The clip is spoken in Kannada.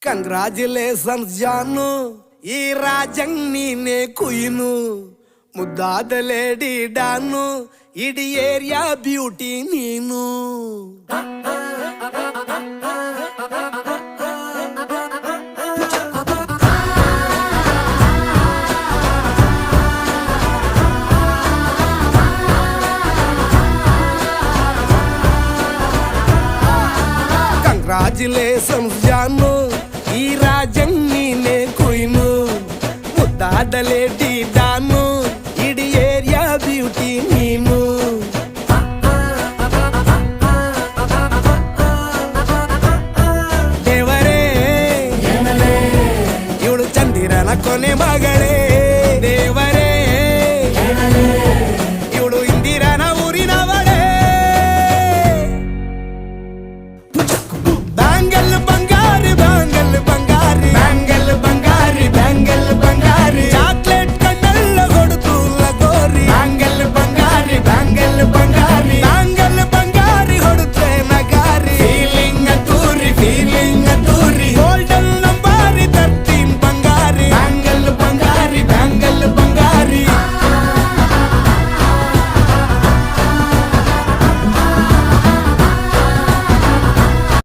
ಕಂಗ್ರಾಚುಲೇಷನ್ಸ್ ಜಾನು, ಈ ರಾಜಂಗ್ ನೀನೆ ಕುಯ್ನು, ಮುದ್ದಾದ ಲೇಡಿ ಡಾನು, ಇಡೀ ಏರಿಯಾ ಬ್ಯೂಟಿ ನೀನು. ಕಂಗ್ರಾಚುಲೇಷನ್ಸ್ ಜಾನು, ಈ ರಾಜಂಗ್ ನೀನೆ ಕುಯ್ನು, ಮುದ್ದಾದ ಲೇಡಿ ಡಾನು, ಇಡೀ ಏರಿಯಾ ಬ್ಯೂಟಿ ನೀನು. ದೇವರೇ ಇವಳು ಚಂದಿರನ ಕೊನೆ ಮಗಳೇ.